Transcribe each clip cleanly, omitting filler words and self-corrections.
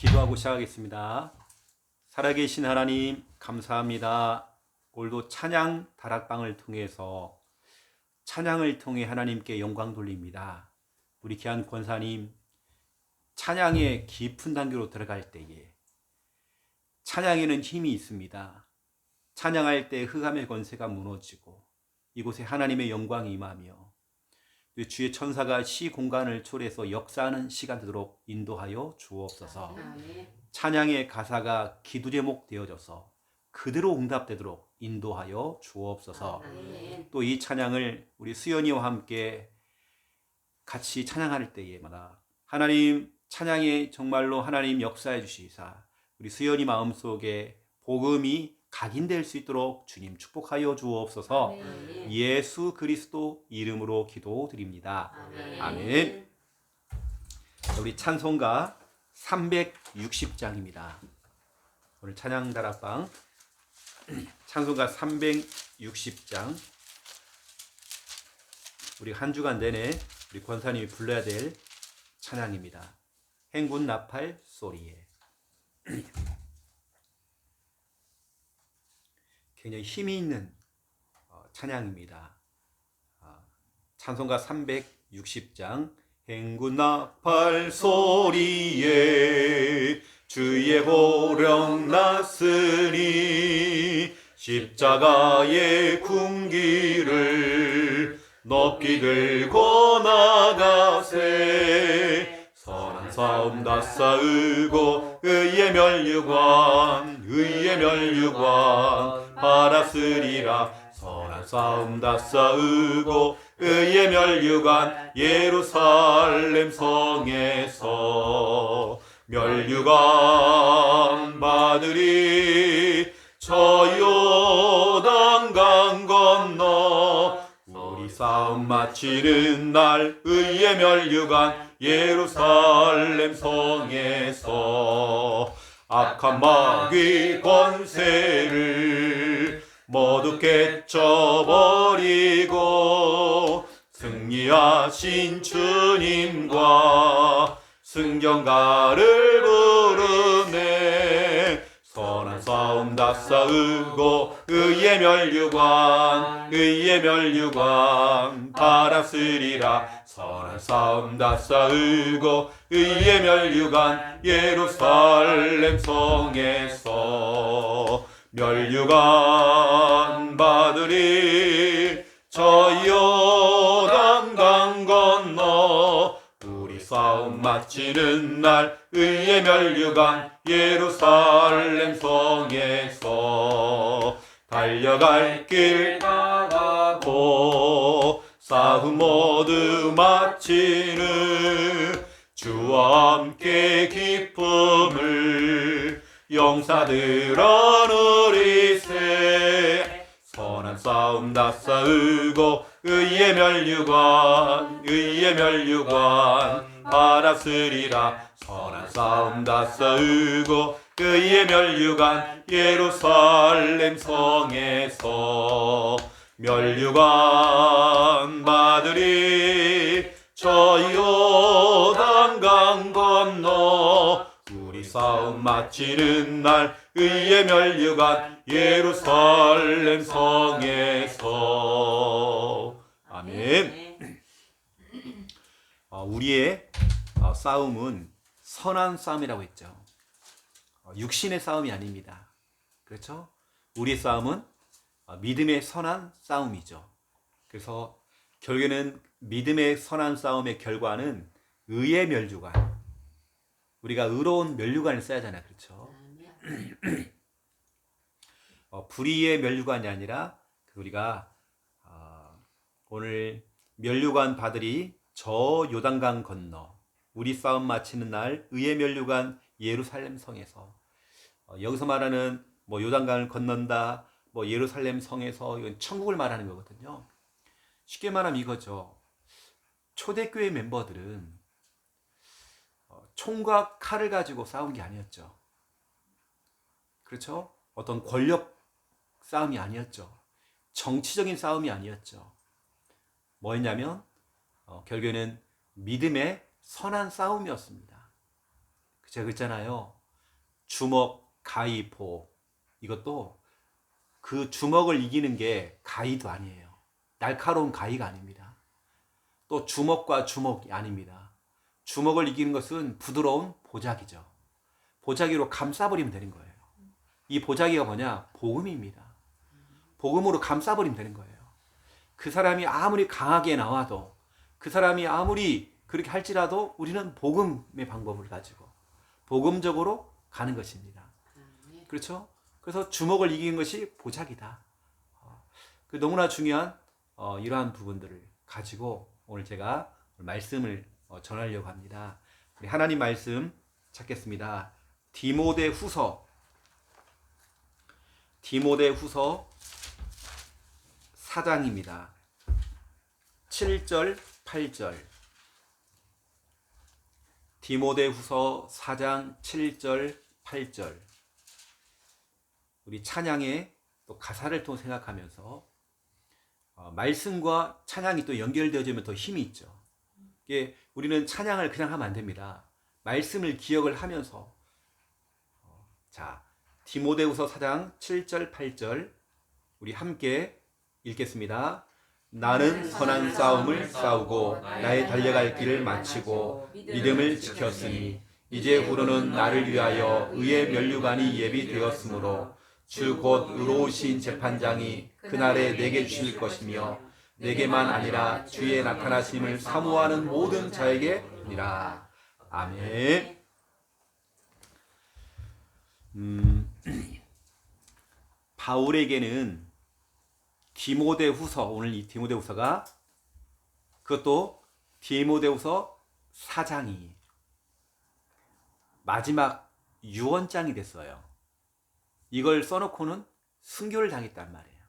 기도하고 시작하겠습니다. 살아계신 하나님 감사합니다. 오늘도 찬양 다락방을 통해서 찬양을 통해 하나님께 영광 돌립니다. 우리 귀한 권사님, 찬양의 깊은 단계로 들어갈 때에 찬양에는 힘이 있습니다. 찬양할 때 흑암의 권세가 무너지고 이곳에 하나님의 영광이 임하며 주의 천사가 시 공간을 초래해서 역사하는 시간 되도록 인도하여 주옵소서. 찬양의 가사가 기도 제목 되어져서 그대로 응답되도록 인도하여 주옵소서. 또 이 찬양을 우리 수연이와 함께 같이 찬양할 때에마다 하나님 찬양에 정말로 하나님 역사해 주시사 우리 수연이 마음속에 복음이 각인될 수 있도록 주님 축복하여 주옵소서. 예수 그리스도 이름으로 기도드립니다. 아멘. 우리 찬송가 360장입니다. 오늘 찬양 다락방 찬송가 360장 우리 한 주간 내내 우리 권사님이 불러야 될 찬양입니다. 행군 나팔 소리에. 굉장히 힘이 있는 찬양입니다. 찬송가 360장 행군 나팔 소리에 주의 호령 났으니 십자가의 군기를 높이 들고 나가세 선한 싸움 다 싸우고 의의 멸류관 받았으리라 선한 싸움 다 싸우고 의의 멸류관 예루살렘 성에서 멸류관 받으리 저 요단강 건너 우리 싸움 마치는 날 의의 멸류관 예루살렘 성에서 악한 마귀 권세를 모두 깨쳐버리고 승리하신 주님과 승경가를 부르네 선한 싸움 다 싸우고 의의 멸류관 받았으리라 선한 싸움 다 싸우고 의의 멸류관 예루살렘 성에서 멸류관 받으리 저 요단강 건너 우리 싸움 마치는 날 의의 멸류관 예루살렘 성에서 달려갈 길 나가고 싸움 모두 마치는 주와 함께 기쁨을 용사들 얻으리세 선한 싸움 다 싸우고 의의 멸류관 받았으리라 선한 싸움 다 싸우고 의의 멸류관 예루살렘 성에서 멸류관 받으리 저 요단강 건너 우리 싸움 마치는 날 의의 멸류관 예루살렘 성에서 아멘. 우리의 싸움은 선한 싸움이라고 했죠. 육신의 싸움이 아닙니다. 그렇죠? 우리의 싸움은 믿음의 선한 싸움이죠. 그래서 결국에는 믿음의 선한 싸움의 결과는 의의 멸류관. 우리가 의로운 멸류관을 써야 하잖아요. 그렇죠? 불의의 멸류관이 아니라 우리가 오늘 멸류관 받으리 저 요단강 건너 우리 싸움 마치는 날 의의 멸류관 예루살렘 성에서 여기서 말하는 요단강을 건넌다 예루살렘 성에서 이건 천국을 말하는 거거든요. 쉽게 말하면 이거죠. 초대교회 멤버들은 총과 칼을 가지고 싸운 게 아니었죠. 그렇죠? 어떤 권력 싸움이 아니었죠. 정치적인 싸움이 아니었죠. 뭐였냐면 결국에는 믿음의 선한 싸움이었습니다. 제가 그랬잖아요. 주먹, 가위, 포. 이것도 그 주먹을 이기는 게 가위도 아니에요. 날카로운 가위가 아닙니다. 또 주먹과 주먹이 아닙니다. 주먹을 이기는 것은 부드러운 보자기죠. 보자기로 감싸버리면 되는 거예요. 이 보자기가 뭐냐? 복음입니다. 복음으로 감싸버리면 되는 거예요. 그 사람이 아무리 강하게 나와도, 그 사람이 아무리 그렇게 할지라도 우리는 복음의 방법을 가지고 복음적으로 가는 것입니다. 그렇죠? 그래서 주먹을 이기는 것이 보자기다. 너무나 중요한 이러한 부분들을 가지고 오늘 제가 말씀을 전하려고 합니다. 우리 하나님 말씀 찾겠습니다. 디모데후서 4장입니다. 7절, 8절. 디모데후서 4장 7절, 8절. 우리 찬양의 또 가사를 또 생각하면서 말씀과 찬양이 또 연결되어지면 더 힘이 있죠. 이게 우리는 찬양을 그냥 하면 안 됩니다. 말씀을 기억을 하면서 자, 디모데후서 4장 7절, 8절 우리 함께 읽겠습니다. 나는 선한 싸움을 싸우고 나의 달려갈 길을 마치고 믿음을 지켰으니 이제 후로는 나를 위하여 의의 면류관이 예비되었으므로 주 곧 의로우신 재판장이 그날에 내게 주실 것이며 내게만 아니라 주의 나타나심을 사모하는 모든 자에게니라. 아멘. 바울에게는 디모데후서, 오늘 이 디모데후서가 그것도 디모데후서 4장이 마지막 유언장이 됐어요. 이걸 써놓고는 순교를 당했단 말이에요.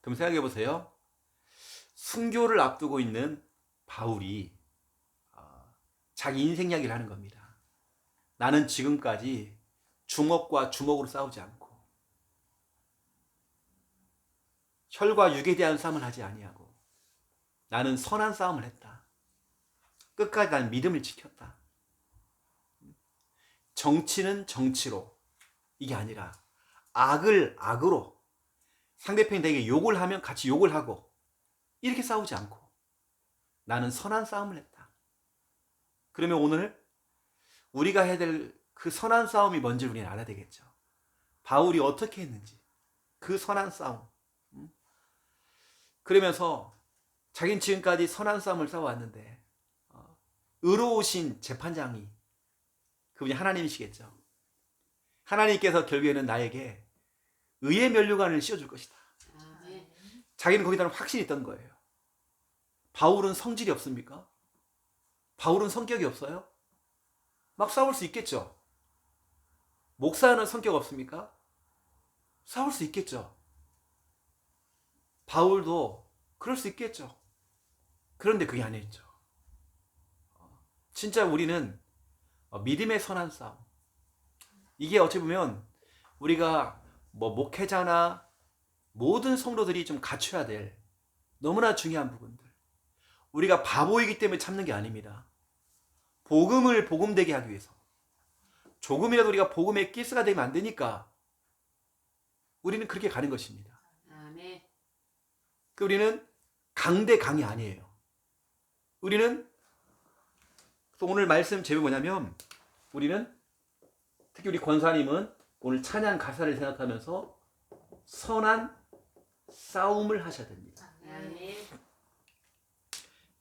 그럼 생각해 보세요. 순교를 앞두고 있는 바울이 자기 인생 이야기를 하는 겁니다. 나는 지금까지 주먹과 주먹으로 싸우지 않고 혈과 육에 대한 싸움을 하지 아니하고 나는 선한 싸움을 했다. 끝까지 난 믿음을 지켰다. 정치는 정치로, 이게 아니라 악을 악으로, 상대편이 내게 욕을 하면 같이 욕을 하고 이렇게 싸우지 않고 나는 선한 싸움을 했다. 그러면 오늘 우리가 해야 될 그 선한 싸움이 뭔지를 우리는 알아야 되겠죠. 바울이 어떻게 했는지, 그 선한 싸움. 그러면서 자기는 지금까지 선한 싸움을 싸워왔는데 의로우신 재판장이, 그분이 하나님이시겠죠. 하나님께서 결국에는 나에게 의의 면류관을 씌워줄 것이다. 자기는 거기다는 확신이 있던 거예요. 바울은 성질이 없습니까? 바울은 성격이 없어요? 막 싸울 수 있겠죠. 목사는 성격 없습니까? 싸울 수 있겠죠. 바울도 그럴 수 있겠죠. 그런데 그게 아니었죠. 진짜 우리는 믿음의 선한 싸움, 이게 어찌 보면 우리가 목회자나 모든 성도들이 좀 갖춰야 될 너무나 중요한 부분들. 우리가 바보이기 때문에 참는 게 아닙니다. 복음을 복음되게 하기 위해서, 조금이라도 우리가 복음의 기스가 되면 안 되니까 우리는 그렇게 가는 것입니다. 아멘. 우리는 강대 강이 아니에요. 우리는 또 오늘 말씀 제목이 뭐냐면, 우리는 특히 우리 권사님은 오늘 찬양 가사를 생각하면서 선한 싸움을 하셔야 됩니다. 아멘.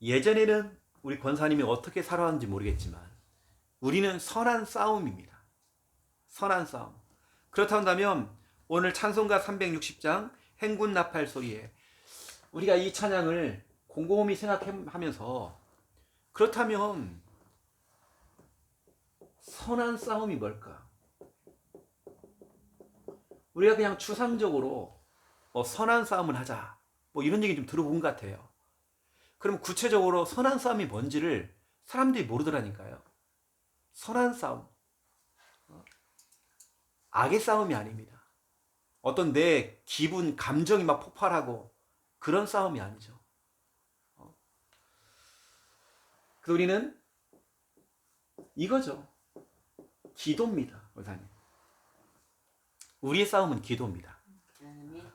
예전에는 우리 권사님이 어떻게 살아왔는지 모르겠지만 우리는 선한 싸움입니다. 선한 싸움. 그렇다면 오늘 찬송가 360장 행군 나팔 소리에 우리가 이 찬양을 곰곰이 생각하면서, 그렇다면 선한 싸움이 뭘까? 우리가 그냥 추상적으로 선한 싸움을 하자 이런 얘기 좀 들어본 것 같아요. 그럼 구체적으로 선한 싸움이 뭔지를 사람들이 모르더라니까요. 선한 싸움, 악의 싸움이 아닙니다. 어떤 내 기분, 감정이 막 폭발하고 그런 싸움이 아니죠. 그래서 우리는 이거죠. 기도입니다. 원사님. 우리의 싸움은 기도입니다. 아멘.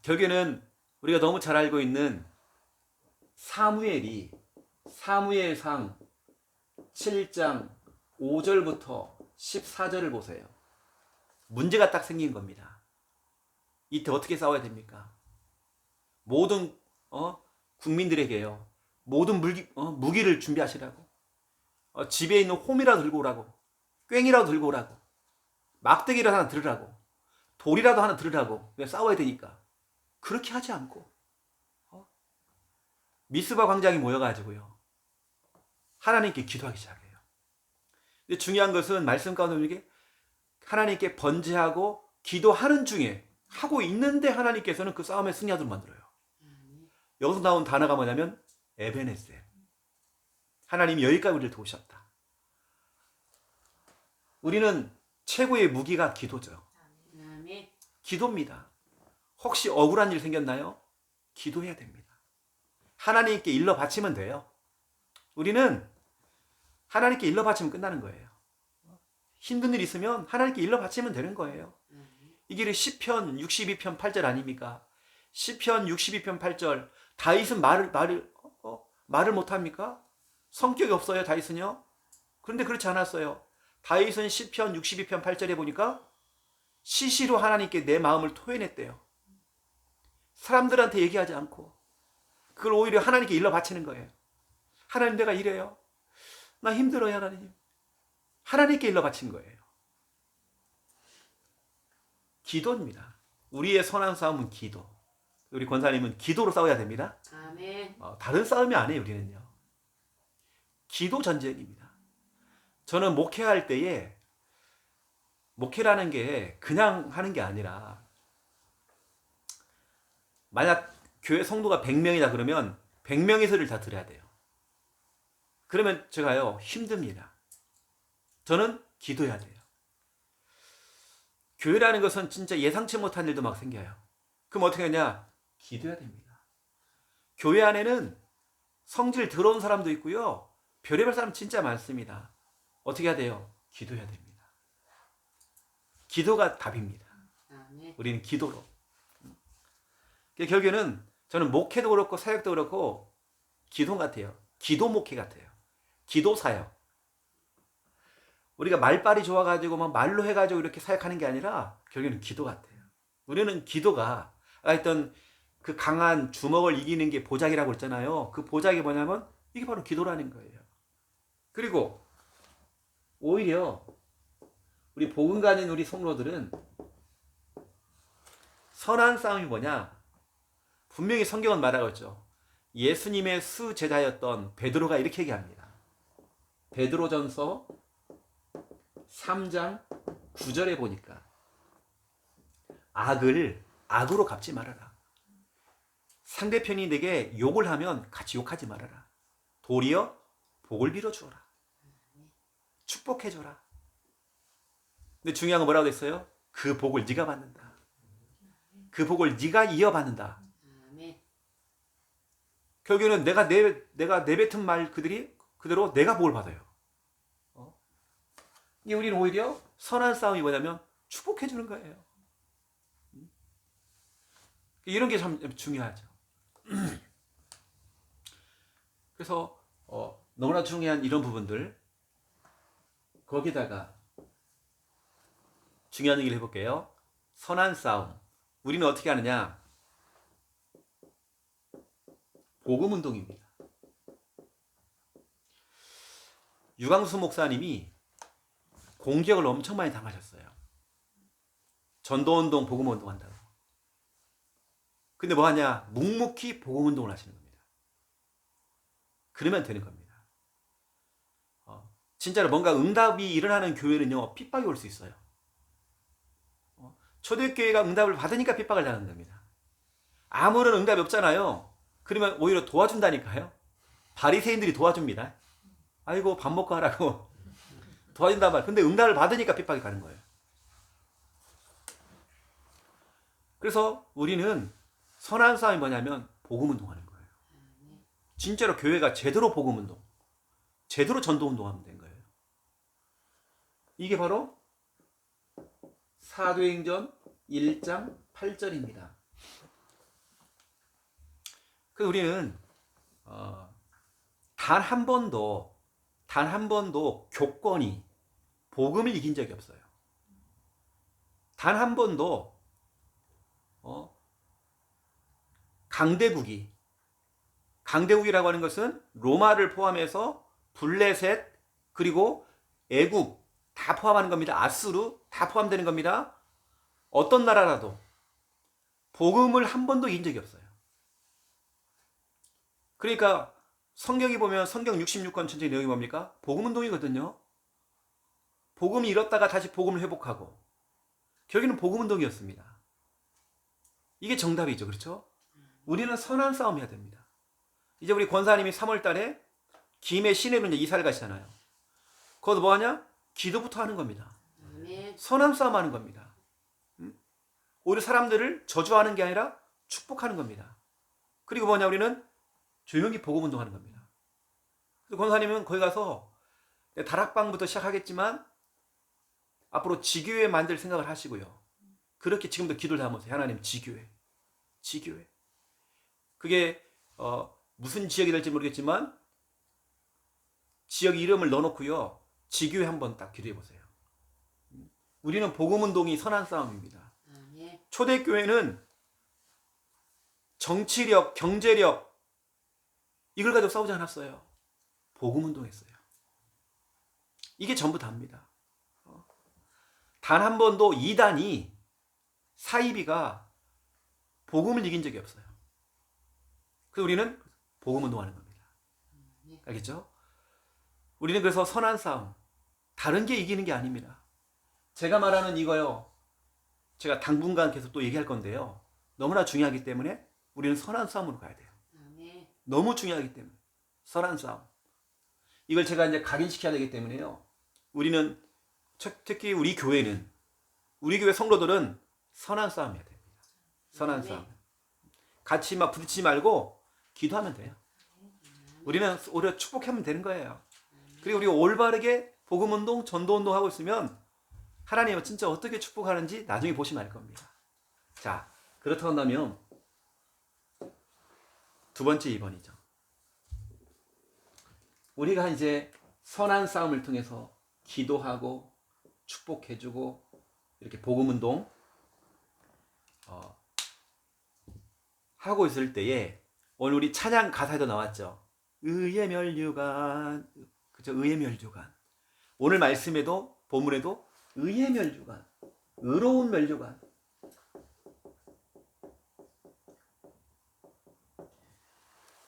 결국에는 우리가 너무 잘 알고 있는 사무엘이 사무엘상 7장 5절부터 14절을 보세요. 문제가 딱 생긴 겁니다. 이때 어떻게 싸워야 됩니까? 모든 국민들에게요. 모든 무기를 준비하시라고. 집에 있는 홈이라도 들고 오라고. 꽹이라도 들고 오라고. 막대기라도 하나 들으라고. 돌이라도 하나 들으라고. 싸워야 되니까. 그렇게 하지 않고 미스바 광장에 모여가지고요. 하나님께 기도하기 시작해요. 근데 중요한 것은 말씀 가운데 이게 하나님께 번제하고 기도하는 중에 하고 있는데 하나님께서는 그 싸움의 승리하도록 만들어요. 여기서 나온 단어가 뭐냐면 에베네셀. 하나님이 여기까지 우리를 도우셨다. 우리는 최고의 무기가 기도죠. 아멘. 기도입니다. 혹시 억울한 일 생겼나요? 기도해야 됩니다. 하나님께 일러 바치면 돼요. 우리는 하나님께 일러 바치면 끝나는 거예요. 힘든 일 있으면 하나님께 일러 바치면 되는 거예요. 이게 시편 62편 8절 아닙니까? 시편 62편 8절. 다윗은 말을 못합니까? 성격이 없어요, 다윗은요? 그런데 그렇지 않았어요. 다윗은 시편 62편 8절에 보니까 시시로 하나님께 내 마음을 토해냈대요. 사람들한테 얘기하지 않고 그걸 오히려 하나님께 일러 바치는 거예요. 하나님, 내가 이래요. 나 힘들어요, 하나님. 하나님께 일러 바친 거예요. 기도입니다. 우리의 선한 싸움은 기도. 우리 권사님은 기도로 싸워야 됩니다. 아멘. 다른 싸움이 아니에요, 우리는요. 기도 전쟁입니다. 저는 목회할 때에 목회라는 게 그냥 하는 게 아니라 만약 교회 성도가 100명이다 그러면 100명의 소리를 다 들어야 돼요. 그러면 제가요 힘듭니다. 저는 기도해야 돼요. 교회라는 것은 진짜 예상치 못한 일도 막 생겨요. 그럼 어떻게 하냐? 기도해야 됩니다. 교회 안에는 성질 더러운 사람도 있고요. 별의별 사람 진짜 많습니다. 어떻게 해야 돼요? 기도해야 됩니다. 기도가 답입니다. 아멘. 우리는 기도로. 결국에는 저는 목회도 그렇고 사역도 그렇고 기도 같아요. 기도 목회 같아요. 기도 사역. 우리가 말빨이 좋아가지고 막 말로 해가지고 이렇게 사역하는 게 아니라 결국에는 기도 같아요. 우리는 기도가 하여튼 그 강한 주먹을 이기는 게 보작이라고 했잖아요. 그 보작이 뭐냐면 이게 바로 기도라는 거예요. 그리고 오히려 우리 복음 가진 우리 성도들은 선한 싸움이 뭐냐? 분명히 성경은 말하고 있죠. 예수님의 수제자였던 베드로가 이렇게 얘기합니다. 베드로전서 3장 9절에 보니까 악을 악으로 갚지 말아라. 상대편이 내게 욕을 하면 같이 욕하지 말아라. 도리어 복을 빌어주어라. 축복해줘라. 근데 중요한 건 뭐라고 했어요? 그 복을 네가 받는다. 그 복을 네가 이어받는다. 아멘. 결국에는 내가 내뱉은 말 그대로 내가 복을 받아요. 이게 우리는 오히려 선한 싸움이 뭐냐면 축복해 주는 거예요. 이런 게 참 중요하죠. 그래서 너무나 중요한 이런 부분들 거기다가 중요한 얘기를 해볼게요. 선한 싸움. 우리는 어떻게 하느냐? 복음 운동입니다. 유광수 목사님이 공격을 엄청 많이 당하셨어요. 전도운동, 복음운동 한다고. 근데 뭐 하냐? 묵묵히 복음운동을 하시는 겁니다. 그러면 되는 겁니다. 진짜로 뭔가 응답이 일어나는 교회는요, 핍박이 올 수 있어요. 초대교회가 응답을 받으니까 핍박을 당하는 겁니다. 아무런 응답이 없잖아요. 그러면 오히려 도와준다니까요. 바리새인들이 도와줍니다. 아이고 밥 먹고 하라고 도와준단 말. 근데 응답을 받으니까 핍박이 가는 거예요. 그래서 우리는 선한 싸움이 뭐냐면 복음운동하는 거예요. 진짜로 교회가 제대로 복음운동, 제대로 전도운동하면 된 거예요. 이게 바로 사도행전 1장 8절입니다. 그래서 우리는 단 한 번도 교권이 복음을 이긴 적이 없어요. 단 한 번도 강대국이라고 하는 것은 로마를 포함해서 블레셋 그리고 애국 다 포함하는 겁니다. 아수르 다 포함되는 겁니다. 어떤 나라라도 복음을 한 번도 이긴 적이 없어요. 그러니까 성경이 보면 성경 66권 전체 내용이 뭡니까? 복음운동이거든요. 복음이 잃었다가 다시 복음을 회복하고 결국에는 복음운동이었습니다. 이게 정답이죠. 그렇죠? 우리는 선한 싸움 해야 됩니다. 이제 우리 권사님이 3월 달에 김해 시내로 이제 이사를 가시잖아요. 거기서 뭐 하냐? 기도부터 하는 겁니다. 아멘. 선한 싸움 하는 겁니다. 오히려 사람들을 저주하는 게 아니라 축복하는 겁니다. 그리고 뭐냐? 우리는 조용히 복음 운동하는 겁니다. 그래서 권사님은 거기 가서 다락방부터 시작하겠지만 앞으로 지교회 만들 생각을 하시고요. 그렇게 지금도 기도를 담으세요. 하나님 지교회. 그게 무슨 지역이 될지 모르겠지만 지역 이름을 넣어놓고요. 지교회 한번 딱 기도해 보세요. 우리는 복음 운동이 선한 싸움입니다. 아멘. 초대교회는 정치력, 경제력 이걸 가지고 싸우지 않았어요. 복음 운동했어요. 이게 전부 다입니다. 단 한 번도 이단이 사이비가 복음을 이긴 적이 없어요. 그래서 우리는 복음 운동하는 겁니다. 알겠죠? 우리는 그래서 선한 싸움, 다른 게 이기는 게 아닙니다. 제가 말하는 이거요, 제가 당분간 계속 또 얘기할 건데요, 너무나 중요하기 때문에 우리는 선한 싸움으로 가야 돼요. 아멘. 너무 중요하기 때문에 선한 싸움. 이걸 제가 이제 각인시켜야 되기 때문에요. 우리는 특히 우리 교회는 우리 교회 성도들은 선한 싸움 해야 됩니다. 선한 싸움. 같이 막 부딪히지 말고 기도하면 돼요. 우리는 오히려 축복하면 되는 거예요. 그리고 우리가 올바르게 복음운동, 전도운동 하고 있으면 하나님은 진짜 어떻게 축복하는지 나중에 보시면 알 겁니다. 자, 그렇다고 한다면 두 번째 2번이죠. 우리가 이제 선한 싸움을 통해서 기도하고 축복해주고 이렇게 복음운동 하고 있을 때에 오늘 우리 찬양 가사에도 나왔죠. 의의 면류관, 그죠? 의의 면류관. 오늘 말씀에도 본문에도 의의 면류관, 의로운 면류관.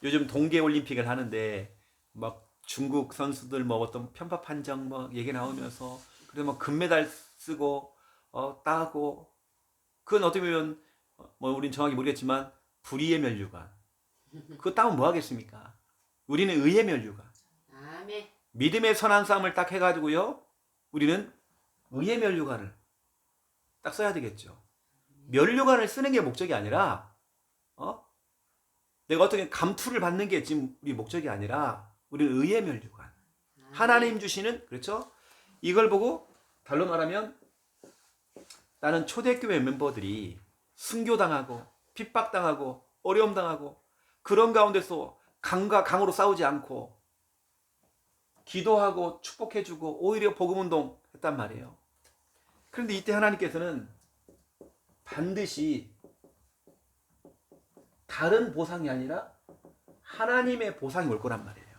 요즘 동계올림픽을 하는데 막 중국 선수들 뭐 어떤 편파 판정 뭐 얘기 나오면서 그래서 뭐 금메달 쓰고 따고 그건 어떻게 보면 뭐 우린 정확히 모르겠지만 불의의 면류관. 그거 따면 뭐 하겠습니까? 우리는 의의 면류관. 아멘. 믿음의 선한 싸움을 딱 해가지고요. 우리는 의의 면류관을 딱 써야 되겠죠. 면류관을 쓰는 게 목적이 아니라 내가 어떻게 감투를 받는 게 지금 우리 목적이 아니라 우리는 의의 면류관. 하나님 주시는, 그렇죠? 이걸 보고 달로 말하면 나는 초대교회 멤버들이 순교당하고 핍박당하고 어려움당하고 그런 가운데서 강과 강으로 싸우지 않고 기도하고 축복해주고 오히려 복음운동 했단 말이에요. 그런데 이때 하나님께서는 반드시 다른 보상이 아니라 하나님의 보상이 올 거란 말이에요.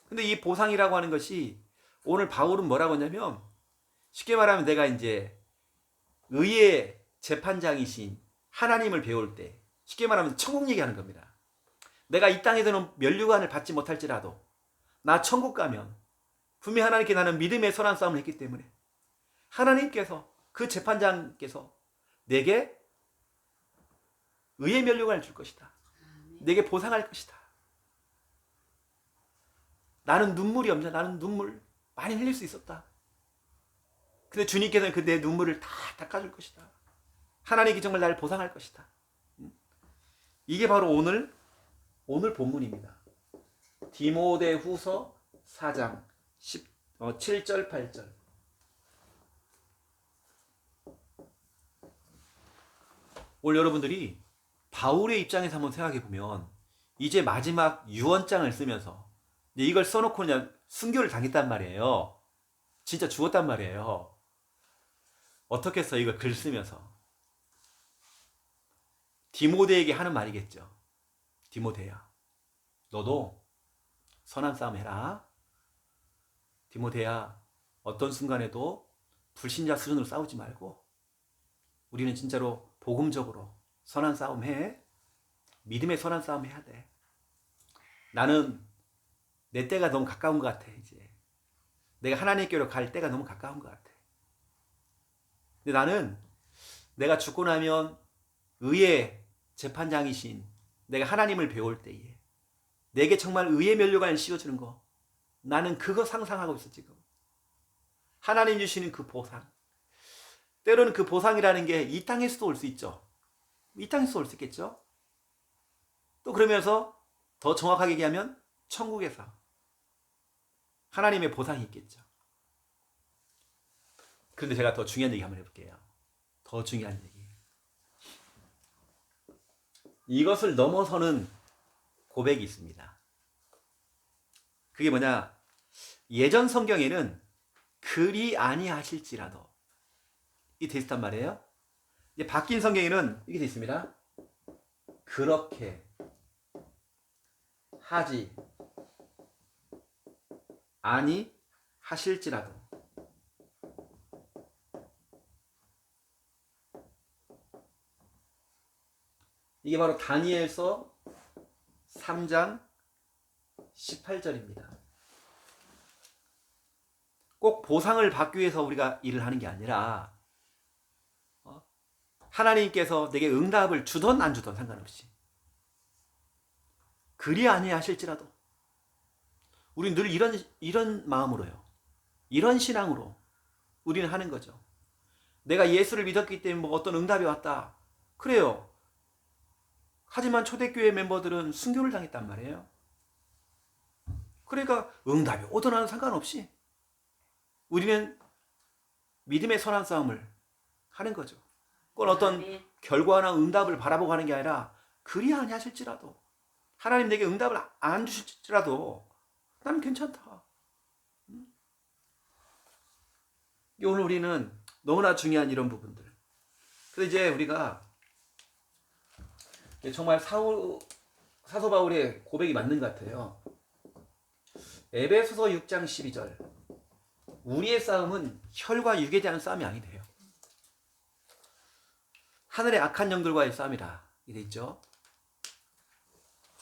근데 이 보상이라고 하는 것이 오늘 바울은 뭐라고 하냐면 쉽게 말하면 내가 이제 의의 재판장이신 하나님을 배울 때 쉽게 말하면 천국 얘기하는 겁니다. 내가 이 땅에서는 면류관을 받지 못할지라도 나 천국 가면 분명히 하나님께 나는 믿음의 선한 싸움을 했기 때문에 하나님께서 그 재판장께서 내게 의의 면류관을 줄 것이다. 내게 보상할 것이다. 나는 눈물이 없냐? 나는 눈물 많이 흘릴 수 있었다. 근데 주님께서는 그 내 눈물을 다 닦아줄 것이다. 하나님이 정말 나를 보상할 것이다. 이게 바로 오늘 본문입니다. 디모데후서 4장 7절, 8절. 오늘 여러분들이 바울의 입장에서 한번 생각해 보면 이제 마지막 유언장을 쓰면서 이제 이걸 써놓고 그냥 순교를 당했단 말이에요. 진짜 죽었단 말이에요. 어떻게 해서 이걸 글 쓰면서 디모데에게 하는 말이겠죠. 디모데야, 너도 선한 싸움 해라. 디모데야, 어떤 순간에도 불신자 수준으로 싸우지 말고 우리는 진짜로 복음적으로 선한 싸움 해. 믿음의 선한 싸움 해야 돼. 나는 내 때가 너무 가까운 것 같아. 이제 내가 하나님께로 갈 때가 너무 가까운 것 같아. 근데 나는 내가 죽고 나면 의의 재판장이신 내가 하나님을 배울 때에 내게 정말 의의 면류관을 씌워주는 거, 나는 그거 상상하고 있어 지금. 하나님 주시는 그 보상. 때로는 그 보상이라는 게 이 땅에서도 올 수 있죠. 이 땅에서도 올 수 있겠죠. 또 그러면서 더 정확하게 얘기하면 천국에서 하나님의 보상이 있겠죠. 그런데 제가 더 중요한 얘기 한번 해볼게요. 더 중요한 얘기. 이것을 넘어서는 고백이 있습니다. 그게 뭐냐? 예전 성경에는 그리 아니하실지라도 이 돼 있단 말이에요. 이제 바뀐 성경에는 이게 돼 있습니다. 그렇게 하지 아니하실지라도. 이게 바로 다니엘서 3장 18절입니다. 꼭 보상을 받기 위해서 우리가 일을 하는 게 아니라 하나님께서 내게 응답을 주던 안 주던 상관없이 그리 아니하실지라도 우리는 늘 이런 마음으로요. 이런 신앙으로 우리는 하는 거죠. 내가 예수를 믿었기 때문에 뭐 어떤 응답이 왔다. 그래요. 하지만 초대교회 멤버들은 순교를 당했단 말이에요. 그러니까 응답이 오든 안 상관없이 우리는 믿음의 선한 싸움을 하는 거죠. 그건 어떤 결과나 응답을 바라보고 하는 게 아니라 그리 아니하실지라도 하나님 내게 응답을 안 주실지라도 나는 괜찮다. 오늘 우리는 너무나 중요한 이런 부분들. 그래서 이제 우리가 정말 사도 바울의 고백이 맞는 것 같아요. 에베소서 6장 12절. 우리의 싸움은 혈과 육에 대한 싸움이 아니래요. 하늘의 악한 영들과의 싸움이라 이래 있죠.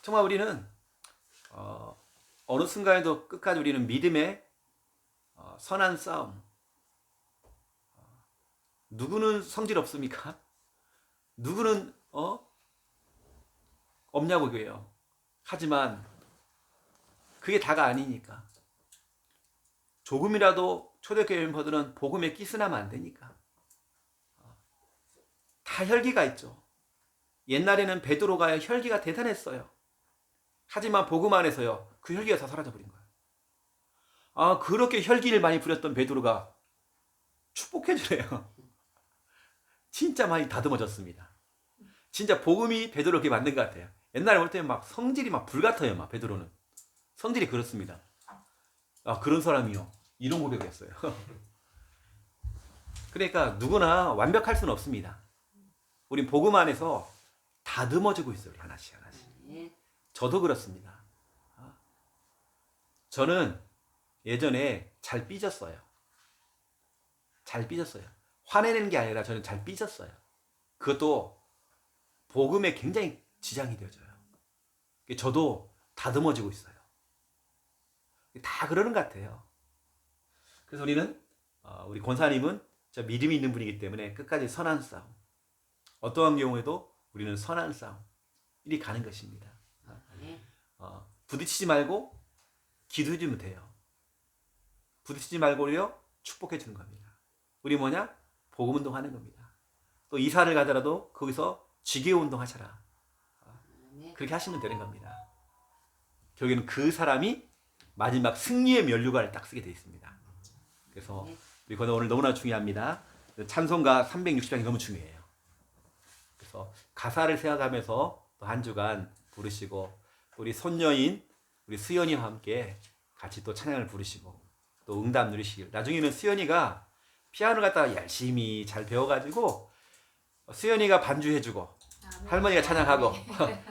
정말 우리는 어느 순간에도 끝까지 우리는 믿음의 선한 싸움. 누구는 성질 없습니까? 누구는 없냐고 그래요. 하지만 그게 다가 아니니까. 조금이라도 초대교회 멤버들은 복음에 끼스나면 안 되니까. 다 혈기가 있죠. 옛날에는 베드로가 혈기가 대단했어요. 하지만 복음 안에서요, 그 혈기가 다 사라져버린 거예요. 그렇게 혈기를 많이 부렸던 베드로가 축복해주래요. 진짜 많이 다듬어졌습니다. 진짜 복음이 베드로를 그렇게 만든 것 같아요. 옛날에 볼 때는 막 성질이 막 불같아요. 막 베드로는 성질이 그렇습니다. 그런 사람이요. 이런 고백을 했어요. 그러니까 누구나 완벽할 수는 없습니다. 우린 복음 안에서 다듬어지고 있어요. 하나씩 하나씩. 저도 그렇습니다. 저는 예전에 잘 삐졌어요. 잘 삐졌어요. 화내는 게 아니라 저는 잘 삐졌어요. 그것도 복음에 굉장히 지장이 되어져요. 저도 다듬어지고 있어요. 다 그러는 것 같아요. 그래서 우리 권사님은 저 믿음이 있는 분이기 때문에 끝까지 선한 싸움. 어떠한 경우에도 우리는 선한 싸움. 이리 가는 것입니다. 부딪히지 말고 기도해주면 돼요. 부딪히지 말고요 축복해 주는 겁니다. 우리 뭐냐? 복음 운동하는 겁니다. 또 이사를 가더라도 거기서 지교 운동하셔라. 그렇게 하시면 되는 겁니다. 결국에는 그 사람이 마지막 승리의 면류관을 딱 쓰게 되어 있습니다. 그래서 아멘. 우리 권사 오늘 너무나 중요합니다. 찬송가 360장이 너무 중요해요. 그래서 가사를 생각하면서 또 한 주간 부르시고 우리 손녀인 우리 수연이와 함께 같이 또 찬양을 부르시고 또 응답 누리시길. 나중에는 수연이가 피아노 갖다가 열심히 잘 배워가지고 수연이가 반주해주고 아멘. 할머니가 찬양하고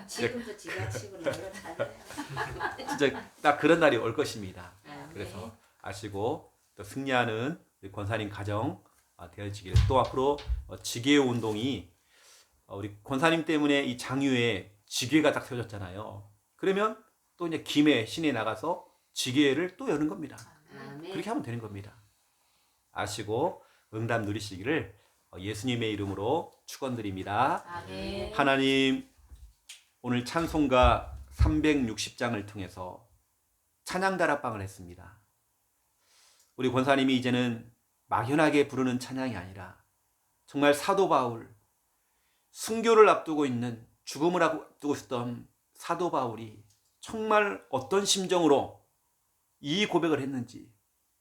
지금도 지가 치고 날려다녀요. 진짜 딱 그런 날이 올 것입니다. 아멘. 그래서 아시고 또 승리하는 우리 권사님 가정 되어지기를. 또 앞으로 지계호 운동이 우리 권사님 때문에 이 장유에 지계가 딱 세워졌잖아요. 그러면 또 이제 김해 시내에 나가서 지계를 또 여는 겁니다. 아멘. 그렇게 하면 되는 겁니다. 아시고 응답 누리시기를 예수님의 이름으로 축원드립니다. 아멘. 하나님, 오늘 찬송가 360장을 통해서 찬양 다락방을 했습니다. 우리 권사님이 이제는 막연하게 부르는 찬양이 아니라 정말 사도 바울, 순교를 앞두고 있는, 죽음을 앞두고 있었던 사도 바울이 정말 어떤 심정으로 이 고백을 했는지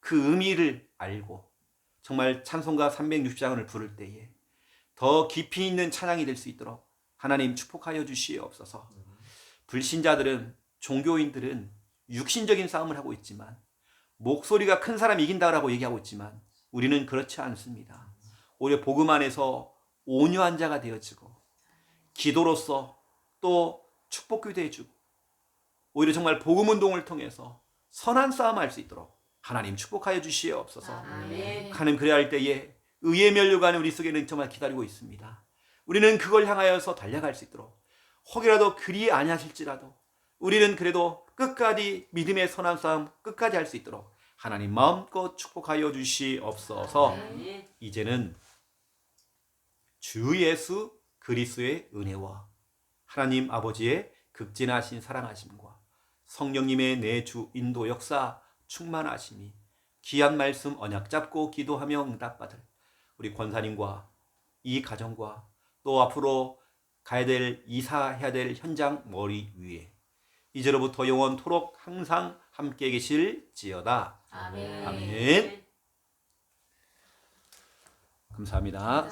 그 의미를 알고 정말 찬송가 360장을 부를 때에 더 깊이 있는 찬양이 될 수 있도록 하나님 축복하여 주시옵소서. 불신자들은, 종교인들은 육신적인 싸움을 하고 있지만, 목소리가 큰 사람이 이긴다라고 얘기하고 있지만 우리는 그렇지 않습니다. 오히려 복음 안에서 온유한 자가 되어지고 기도로서 또 축복기도 해주고 오히려 정말 복음 운동을 통해서 선한 싸움을 할 수 있도록 하나님 축복하여 주시옵소서. 아멘. 하나님, 그래야 할 때에 의의 면류관이 우리 속에는 정말 기다리고 있습니다. 우리는 그걸 향하여서 달려갈 수 있도록, 혹이라도 그리 아니하실지라도 우리는 그래도 끝까지 믿음의 선한 싸움 끝까지 할 수 있도록 하나님 마음껏 축복하여 주시옵소서. 아멘. 이제는 주 예수 그리스도의 은혜와 하나님 아버지의 극진하신 사랑하심과 성령님의 내주 인도 역사 충만하심이 귀한 말씀 언약 잡고 기도하며 응답받을 우리 권사님과 이 가정과 또 앞으로 가야 될, 이사해야 될 현장 머리 위에 이제로부터 영원토록 항상 함께 계실지어다. 아멘. 아멘. 감사합니다.